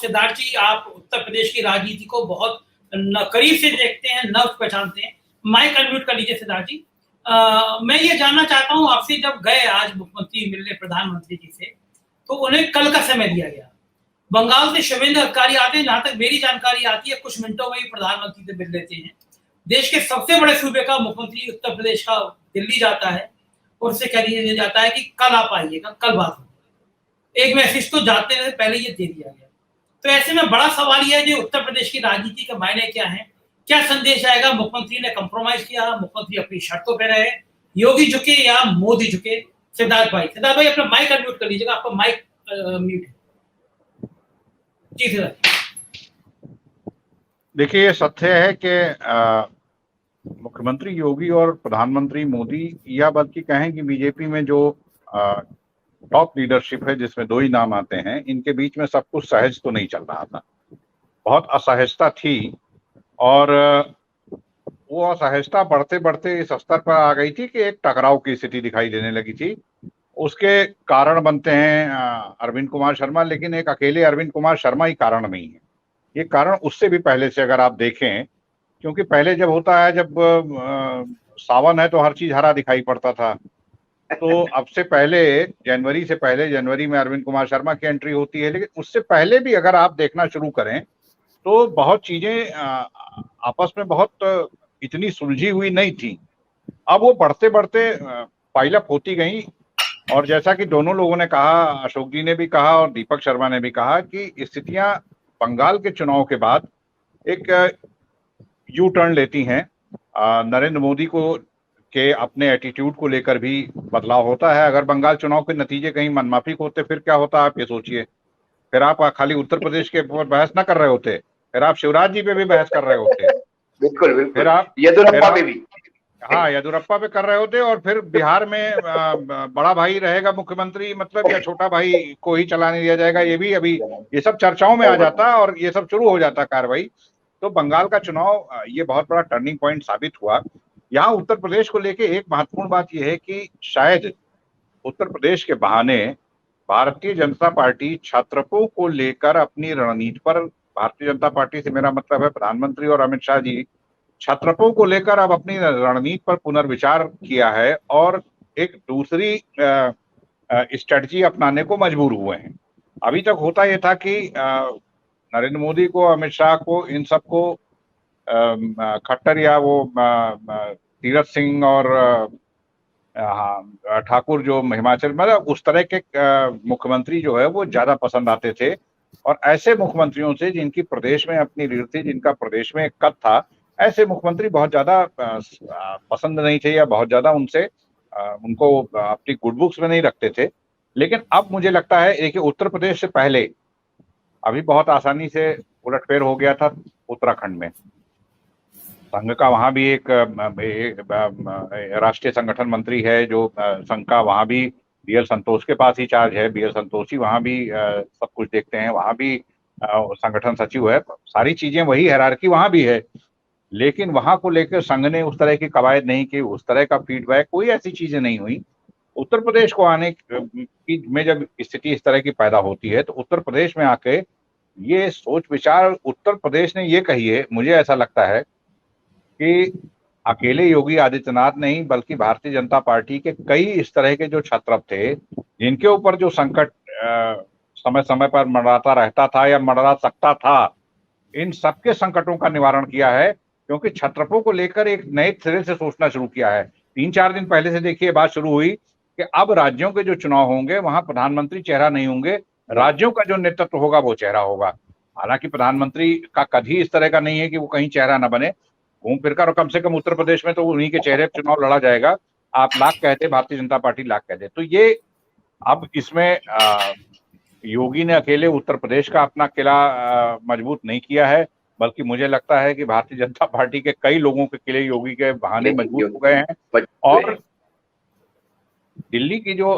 सिद्धार्थ जी, आप उत्तर प्रदेश की राजनीति को बहुत करीब से देखते हैं, नब्ज पहचानते हैं। माइक अनम्यूट कर लीजिए सिद्धार्थ जी। मैं ये जानना चाहता हूँ आपसे, जब गए आज मुख्यमंत्री मिलने प्रधानमंत्री जी से, तो उन्हें कल का समय दिया गया। बंगाल से शुभेंदु अधिकारी आते हैं, जहां तक मेरी जानकारी आती है कुछ मिनटों में ही प्रधानमंत्री से मिल लेते हैं। देश के सबसे बड़े सूबे का मुख्यमंत्री उत्तर प्रदेश का दिल्ली जाता है और उससे कह दिया जाता है कि कल आप आइएगा, कल बात होगी। एक मैसेज तो जाते से पहले ये दे दिया गया। तो ऐसे में बड़ा सवाल यह है कि उत्तर प्रदेश की राजनीति के मायने क्या है, क्या संदेश आएगा? मुख्यमंत्री ने कंप्रोमाइज किया, मुख्यमंत्री अपनी शर्तों पर रहे, योगी झुके या मोदी झुके? सिद्धार्थ भाई अपना माइक अनम्यूट कर लीजिएगा, आपका माइक म्यूट है जी। सिद्धार्थ, देखिए, ये सत्य है कि मुख्यमंत्री योगी और प्रधानमंत्री मोदी, या बल्कि कहें कि बीजेपी में जो टॉप लीडरशिप है जिसमें दो ही नाम आते हैं, इनके बीच में सब कुछ सहज तो नहीं चल रहा था। बहुत असहजता थी और वो असहजता बढ़ते बढ़ते इस स्तर पर आ गई थी कि एक टकराव की स्थिति दिखाई देने लगी थी। उसके कारण बनते हैं अरविंद कुमार शर्मा, लेकिन एक अकेले अरविंद कुमार शर्मा ही कारण नहीं है। ये कारण उससे भी पहले से अगर आप देखें, क्योंकि पहले जब होता है, जब सावन है तो हर चीज हरा दिखाई पड़ता था, तो अब से पहले जनवरी में अरविंद कुमार शर्मा की एंट्री होती है। लेकिन उससे पहले भी अगर आप देखना शुरू करें तो बहुत चीजें आपस में बहुत इतनी सुलझी हुई नहीं थी। अब वो बढ़ते बढ़ते पाइलअप होती गई, और जैसा कि दोनों लोगों ने कहा, अशोक जी ने भी कहा और दीपक शर्मा ने भी कहा, कि स्थितियां बंगाल के चुनाव के बाद एक यू टर्न लेती हैं। नरेंद्र मोदी को के अपने एटीट्यूड को लेकर भी बदलाव होता है। अगर बंगाल चुनाव के नतीजे कहीं मनमाफिक होते फिर क्या होता, आप ये सोचिए। फिर आप खाली उत्तर प्रदेश के ऊपर बहस ना कर रहे होते, फिर आप शिवराज जी पे भी बहस कर रहे होते। बिल्कुल बिल्कुल। फिर आप येदुरप्पा पे भी, हाँ, येदुरप्पा पे कर रहे होते। और फिर बिहार में बड़ा भाई रहेगा मुख्यमंत्री, मतलब, या छोटा भाई को ही चलाने दिया जाएगा, ये भी अभी ये सब चर्चाओं में आ जाता और ये सब शुरू हो जाता कार्रवाई। तो बंगाल का चुनाव ये बहुत बड़ा टर्निंग पॉइंट साबित हुआ। यहाँ उत्तर प्रदेश को लेके एक महत्वपूर्ण बात यह है कि शायद उत्तर प्रदेश के बहाने भारतीय जनता पार्टी छात्रों को लेकर अपनी रणनीति पर, भारतीय जनता पार्टी से मेरा मतलब है प्रधानमंत्री और अमित शाह जी, छात्रों को लेकर अब अपनी रणनीति पर पुनर्विचार किया है और एक दूसरी स्ट्रेटजी अपनाने को मजबूर हुए हैं। अभी तक होता यह था कि नरेंद्र मोदी को, अमित शाह को, इन सबको खट्टर या वो तीरथ सिंह और ठाकुर जो हिमाचल, मतलब उस तरह के मुख्यमंत्री जो है वो ज्यादा पसंद आते थे। और ऐसे मुख्यमंत्रियों से जिनकी प्रदेश में अपनी रीढ़ थी, जिनका प्रदेश में एक कद था, ऐसे मुख्यमंत्री बहुत ज्यादा पसंद नहीं थे या बहुत ज्यादा उनको अपनी गुड बुक्स में नहीं रखते थे। लेकिन अब मुझे लगता है, देखिए, उत्तर प्रदेश से पहले अभी बहुत आसानी से उलटफेर हो गया था उत्तराखंड में। संघ का वहां भी एक राष्ट्रीय संगठन मंत्री है जो संघ का, वहां भी बीएल संतोष के पास ही चार्ज है। बीएल संतोष ही वहां भी सब कुछ देखते हैं, वहां भी संगठन सचिव है, सारी चीजें वही, हायरार्की वहां भी है। लेकिन वहां को लेकर संघ ने उस तरह की कवायद नहीं की, उस तरह का फीडबैक, कोई ऐसी चीजें नहीं हुई। उत्तर प्रदेश को आने की में जब स्थिति इस तरह की पैदा होती है तो उत्तर प्रदेश में आके ये सोच विचार उत्तर प्रदेश ने ये कही है, मुझे ऐसा लगता है कि अकेले योगी आदित्यनाथ नहीं बल्कि भारतीय जनता पार्टी के कई इस तरह के जो छात्र थे, जिनके ऊपर जो संकट समय समय पर मंडराता रहता था या मंडरा सकता था, इन सबके संकटों का निवारण किया है। क्योंकि छात्रों को लेकर एक नए सिरे से सोचना शुरू किया है। 3-4 दिन पहले से देखिए बात शुरू हुई कि अब राज्यों के जो चुनाव होंगे वहां प्रधानमंत्री चेहरा नहीं होंगे, राज्यों का जो नेतृत्व होगा वो चेहरा होगा। हालांकि प्रधानमंत्री का कद ही इस तरह का नहीं है कि वो कहीं चेहरा न बने, घूम फिरकर, और कम से कम उत्तर प्रदेश में तो उन्हीं के चेहरे पर चुनाव लड़ा जाएगा। आप लाख कहते, भारतीय जनता पार्टी लाख कहते। तो ये अब इसमें योगी ने अकेले उत्तर प्रदेश का अपना किला मजबूत नहीं किया है, बल्कि मुझे लगता है कि भारतीय जनता पार्टी के कई लोगों के किले योगी के बहाने मजबूत हो गए हैं। और दिल्ली की जो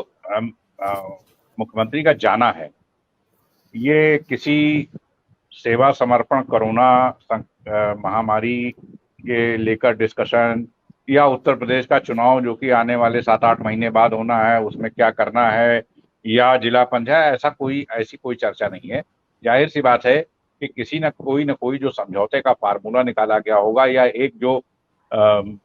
मुख्यमंत्री का जाना है, ये किसी सेवा समर्पण, कोरोना महामारी के लेकर डिस्कशन, या उत्तर प्रदेश का चुनाव जो कि आने वाले 7-8 महीने बाद होना है, उसमें क्या करना है, या जिला पंचायत, ऐसी कोई चर्चा नहीं है। जाहिर सी बात है कि किसी न कोई जो समझौते का फार्मूला निकाला गया होगा या एक जो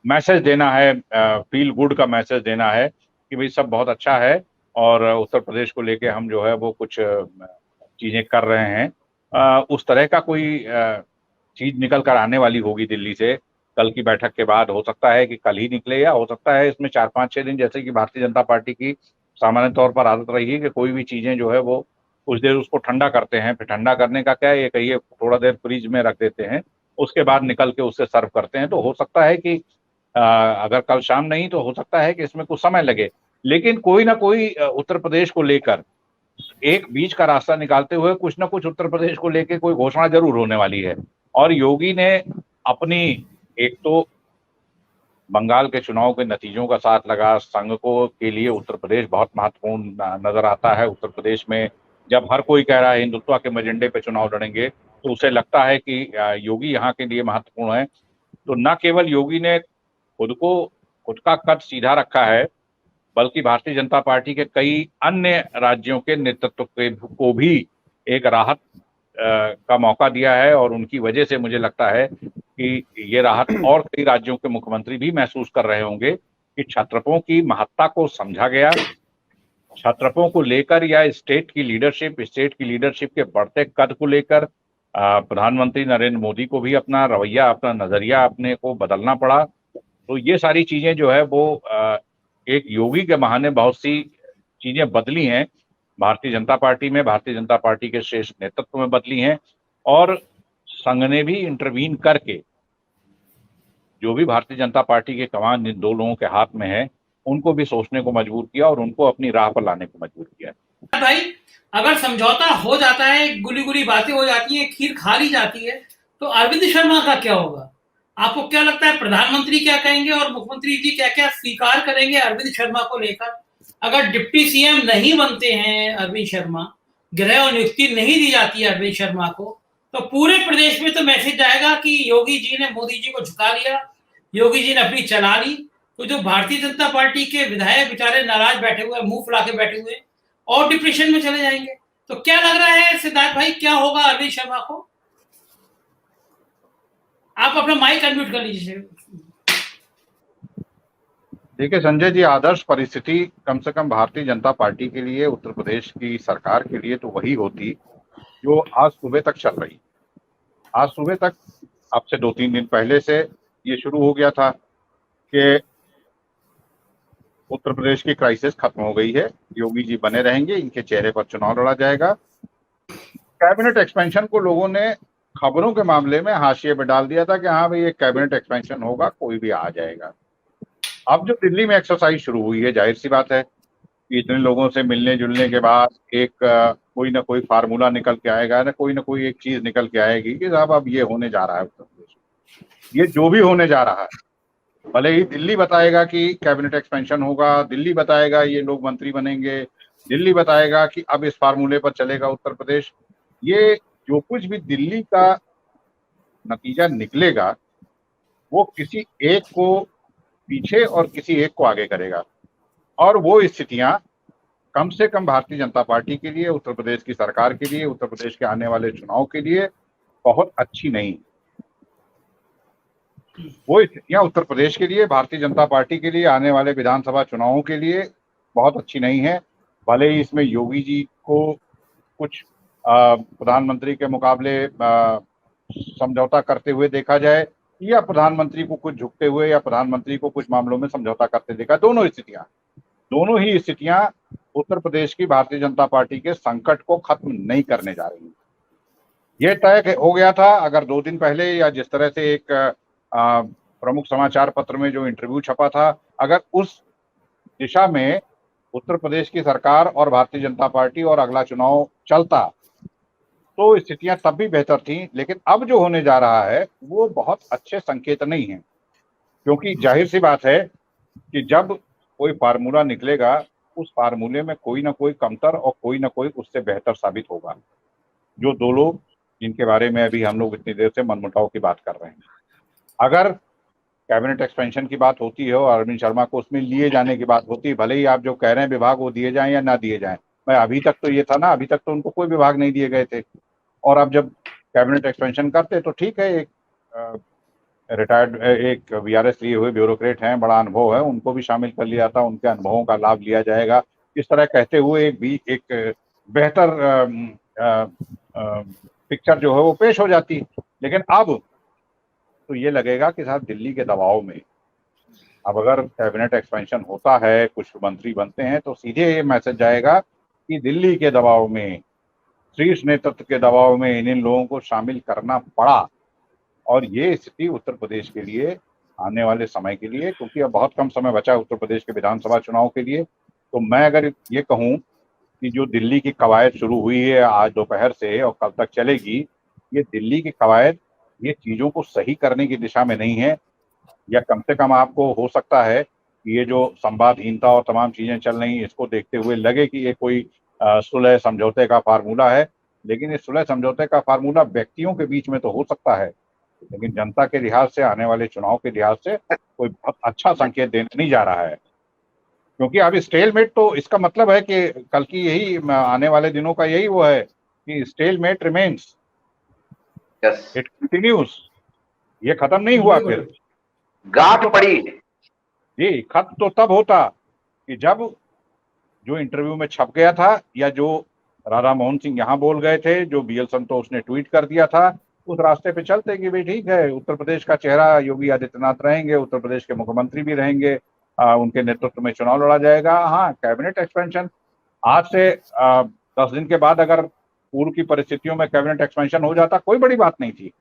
मैसेज देना है, फील गुड का मैसेज देना है कि भाई सब बहुत अच्छा है और उत्तर प्रदेश को लेके हम जो है वो कुछ चीजें कर रहे हैं, उस तरह का कोई चीज निकल कर आने वाली होगी दिल्ली से कल की बैठक के बाद। हो सकता है कि कल ही निकले या हो सकता है इसमें 4-5-6 दिन, जैसे कि भारतीय जनता पार्टी की सामान्य तौर पर आदत रही है कि कोई भी चीजें जो है वो कुछ देर उसको ठंडा करते हैं, फिर ठंडा करने का क्या है, ये कहिए थोड़ा देर फ्रिज में रख देते हैं, उसके बाद निकल के उससे सर्व करते हैं। तो हो सकता है कि अगर कल शाम नहीं तो हो सकता है कि इसमें कुछ समय लगे, लेकिन कोई ना कोई उत्तर प्रदेश को लेकर एक बीच का रास्ता निकालते हुए कुछ ना कुछ उत्तर प्रदेश को लेकर कोई घोषणा जरूर होने वाली है। और योगी ने अपनी, एक तो बंगाल के चुनाव के नतीजों का साथ लगा, संघ को के लिए उत्तर प्रदेश बहुत महत्वपूर्ण नजर आता है। उत्तर प्रदेश में जब हर कोई कह रहा है हिंदुत्व के एजेंडे पे चुनाव लड़ेंगे तो उसे लगता है कि योगी यहाँ के लिए महत्वपूर्ण है। तो न केवल योगी ने खुद का कद सीधा रखा है, बल्कि भारतीय जनता पार्टी के कई अन्य राज्यों के नेतृत्व को भी एक राहत का मौका दिया है। और उनकी वजह से मुझे लगता है कि ये राहत और कई राज्यों के मुख्यमंत्री भी महसूस कर रहे होंगे कि छात्रों की महत्ता को समझा गया, छात्रों को लेकर या स्टेट की लीडरशिप के बढ़ते कद को लेकर प्रधानमंत्री नरेंद्र मोदी को भी अपना रवैया, अपना नजरिया अपने को बदलना पड़ा। तो ये सारी चीजें जो है वो एक योगी के बहाने बहुत सी चीजें बदली हैं भारतीय जनता पार्टी में, भारतीय जनता पार्टी के शीर्ष नेतृत्व में बदली हैं। और संघ ने भी इंटरवीन करके जो भी भारतीय जनता पार्टी के कमान जिन दो लोगों के हाथ में है उनको भी सोचने को मजबूर किया और उनको अपनी राह पर लाने को मजबूर किया। भाई अगर समझौता हो जाता है, गुली गुली बातें हो जाती है, खीर खा ली जाती है, तो अरविंद शर्मा का क्या होगा? आपको क्या लगता है प्रधानमंत्री क्या कहेंगे और मुख्यमंत्री जी क्या क्या स्वीकार करेंगे अरविंद शर्मा को लेकर? अगर डिप्टी सीएम नहीं बनते हैं अरविंद शर्मा, गृह और नियुक्ति नहीं दी जाती है अरविंद शर्मा को, तो पूरे प्रदेश में तो मैसेज जाएगा कि योगी जी ने मोदी जी को झुका लिया, योगी जी ने अपनी चला ली। तो जो भारतीय जनता पार्टी के विधायक बेचारे नाराज बैठे हुए, मुंह फुला के बैठे हुए और डिप्रेशन में चले जाएंगे। तो क्या लग रहा है सिद्धार्थ भाई, क्या होगा अरविंद शर्मा को? आप अपना माइक अनम्यूट कर लीजिए। देखिए संजय जी, आदर्श परिस्थिति कम से कम भारतीय जनता पार्टी के लिए, उत्तर प्रदेश की सरकार के लिए तो वही होती जो आज सुबह तक चल रही। आज सुबह तक, अब से 2-3 दिन पहले से ये शुरू हो गया था कि उत्तर प्रदेश की क्राइसिस खत्म हो गई है, योगी जी बने रहेंगे, इनके चेहरे पर चुनाव लड़ा जाएगा। कैबिनेट एक्सपेंशन को लोगों ने खबरों के मामले में हाशिए पे डाल दिया था कि हाँ भाई ये कैबिनेट एक्सपेंशन होगा, कोई भी आ जाएगा। अब जो दिल्ली में एक्सरसाइज शुरू हुई है, जाहिर सी बात है कि इतने लोगों से मिलने जुलने के बाद एक कोई ना कोई फार्मूला निकल के आएगा, ना कोई एक चीज निकल के आएगी कि साहब अब ये होने जा रहा है उत्तर प्रदेश में। ये जो भी होने जा रहा है, भले ही दिल्ली बताएगा कि कैबिनेट एक्सपेंशन होगा, दिल्ली बताएगा ये लोग मंत्री बनेंगे, दिल्ली बताएगा कि अब इस फार्मूले पर चलेगा उत्तर प्रदेश, ये जो कुछ भी दिल्ली का नतीजा निकलेगा वो किसी एक को पीछे और किसी एक को आगे करेगा। और वो स्थितियां कम से कम भारतीय जनता पार्टी के लिए, उत्तर प्रदेश की सरकार के लिए, उत्तर प्रदेश के आने वाले चुनाव के लिए बहुत अच्छी नहीं। वो स्थितियां उत्तर प्रदेश के लिए, भारतीय जनता पार्टी के लिए आने वाले विधानसभा चुनावों के लिए बहुत अच्छी नहीं है। भले ही इसमें योगी जी को कुछ प्रधानमंत्री के मुकाबले समझौता करते हुए देखा जाए या प्रधानमंत्री को कुछ झुकते हुए या प्रधानमंत्री को कुछ मामलों में समझौता करते देखा, दोनों ही स्थितियां उत्तर प्रदेश की भारतीय जनता पार्टी के संकट को खत्म नहीं करने जा रही। ये तय हो गया था अगर 2 दिन पहले, या जिस तरह से एक प्रमुख समाचार पत्र में जो इंटरव्यू छपा था, अगर उस दिशा में उत्तर प्रदेश की सरकार और भारतीय जनता पार्टी और अगला चुनाव चलता तो स्थितियां तब भी बेहतर थी। लेकिन अब जो होने जा रहा है वो बहुत अच्छे संकेत नहीं है, क्योंकि जाहिर सी बात है कि जब कोई फार्मूला निकलेगा उस फार्मूले में कोई ना कोई कमतर और कोई ना कोई उससे बेहतर साबित होगा। जो दो लोग जिनके बारे में अभी हम लोग इतनी देर से मनमुटाव की बात कर रहे हैं, अगर कैबिनेट एक्सपेंशन की बात होती है और अरविंद शर्मा को उसमें लिए जाने की बात होती है, भले ही आप जो कह रहे हैं विभाग वो दिए जाएं या ना दिए जाएं, मैं अभी तक तो ये था ना, अभी तक तो उनको कोई विभाग नहीं दिए गए थे। और अब जब कैबिनेट एक्सपेंशन करते तो ठीक है, एक रिटायर्ड एक वीआरएस लिए हुए ब्यूरोक्रेट हैं, बड़ा अनुभव है, उनको भी शामिल कर लिया था, उनके अनुभवों का लाभ लिया जाएगा, इस तरह कहते हुए एक बेहतर पिक्चर जो है वो पेश हो जाती। लेकिन अब तो ये लगेगा कि साहब दिल्ली के दबाव में, अब अगर कैबिनेट एक्सपेंशन होता है, कुछ मंत्री बनते हैं, तो सीधे ये मैसेज जाएगा कि दिल्ली के दबाव में, शीर्ष नेतृत्व के दबाव में इन लोगों को शामिल करना पड़ा। और ये स्थिति उत्तर प्रदेश के लिए आने वाले समय के लिए, क्योंकि अब बहुत कम समय बचा है उत्तर प्रदेश के विधानसभा चुनाव के लिए, तो मैं अगर ये कहूँ कि जो दिल्ली की कवायद शुरू हुई है आज दोपहर से और कल तक चलेगी, ये दिल्ली की कवायद ये चीज़ों को सही करने की दिशा में नहीं है, या कम से कम आपको हो सकता है कि ये जो संवादहीनता और तमाम चीज़ें चल रही हैं, इसको देखते हुए लगे कि ये कोई सुलह समझौते का फार्मूला है। लेकिन इस सुलह समझौते का फार्मूला व्यक्तियों के बीच में तो हो सकता है, लेकिन जनता के लिहाज से, आने वाले चुनाव के लिहाज से कोई बहुत अच्छा संकेत देने नहीं जा रहा है। क्योंकि अब स्टेलमेट, तो इसका मतलब है कि कल की यही आने वाले दिनों का यही वो है कि स्टेलमेट रिमेन्स, इट कंटिन्यूज, ये खत्म नहीं हुआ। फिर गांठ पड़ी जी, खत्म तो तब होता कि जब जो इंटरव्यू में छप गया था, या जो राधा मोहन सिंह यहाँ बोल गए थे, जो बीएल संतोष ने ट्वीट कर दिया था, उस रास्ते पे चलते कि भाई ठीक है, उत्तर प्रदेश का चेहरा योगी आदित्यनाथ रहेंगे, उत्तर प्रदेश के मुख्यमंत्री भी रहेंगे, उनके नेतृत्व में चुनाव लड़ा जाएगा। हाँ, कैबिनेट एक्सपेंशन आज से 10 दिन के बाद अगर पूर्व की परिस्थितियों में कैबिनेट एक्सपेंशन हो जाता, कोई बड़ी बात नहीं थी।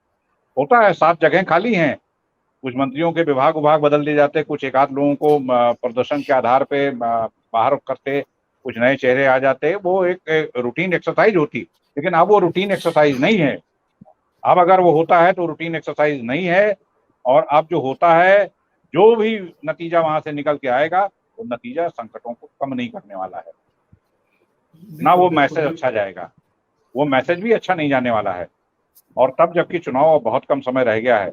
होता है, 7 जगह खाली हैं, कुछ मंत्रियों के विभाग बदल दिए जाते, कुछ एक आध लोगों को प्रदर्शन के आधार पे बाहर करते, कुछ नए चेहरे आ जाते, वो एक रूटीन एक्सरसाइज होती। लेकिन अब वो रूटीन एक्सरसाइज नहीं है। अब अगर वो होता है तो रूटीन एक्सरसाइज नहीं है, और अब जो होता है, जो भी नतीजा वहां से निकल के आएगा, वो नतीजा संकटों को कम नहीं करने वाला है, ना वो मैसेज अच्छा जाएगा, वो मैसेज भी अच्छा नहीं जाने वाला है। और तब जबकि चुनाव बहुत कम समय रह गया है,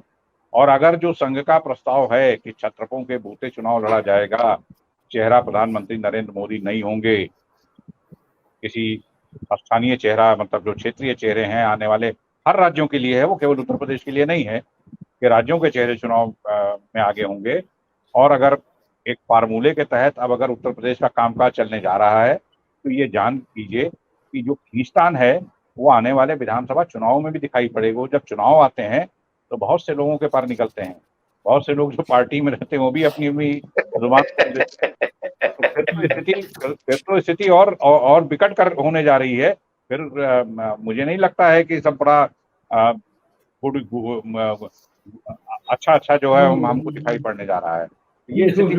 और अगर जो संघ का प्रस्ताव है कि छत्रपों के बूते चुनाव लड़ा जाएगा, चेहरा प्रधानमंत्री नरेंद्र मोदी नहीं होंगे, किसी स्थानीय चेहरा, मतलब जो क्षेत्रीय चेहरे हैं आने वाले हर राज्यों के लिए है, वो केवल उत्तर प्रदेश के लिए नहीं है, कि राज्यों के चेहरे चुनाव में आगे होंगे। और अगर एक फार्मूले के तहत अब अगर उत्तर प्रदेश का कामकाज चलने जा रहा है, तो ये जान लीजिए कि जो खींचतान है वो आने वाले विधानसभा चुनाव में भी दिखाई पड़ेगा। जब चुनाव आते हैं तो बहुत से लोगों के पर निकलते हैं, बहुत से लोग जो पार्टी में रहते हैं वो भी अपनी अपनी जुबान, फिर तो स्थिति और बिकट कर होने जा रही है। फिर मुझे नहीं लगता है कि सब बड़ा अच्छा जो है हमको दिखाई पड़ने जा रहा है। ये स्थिति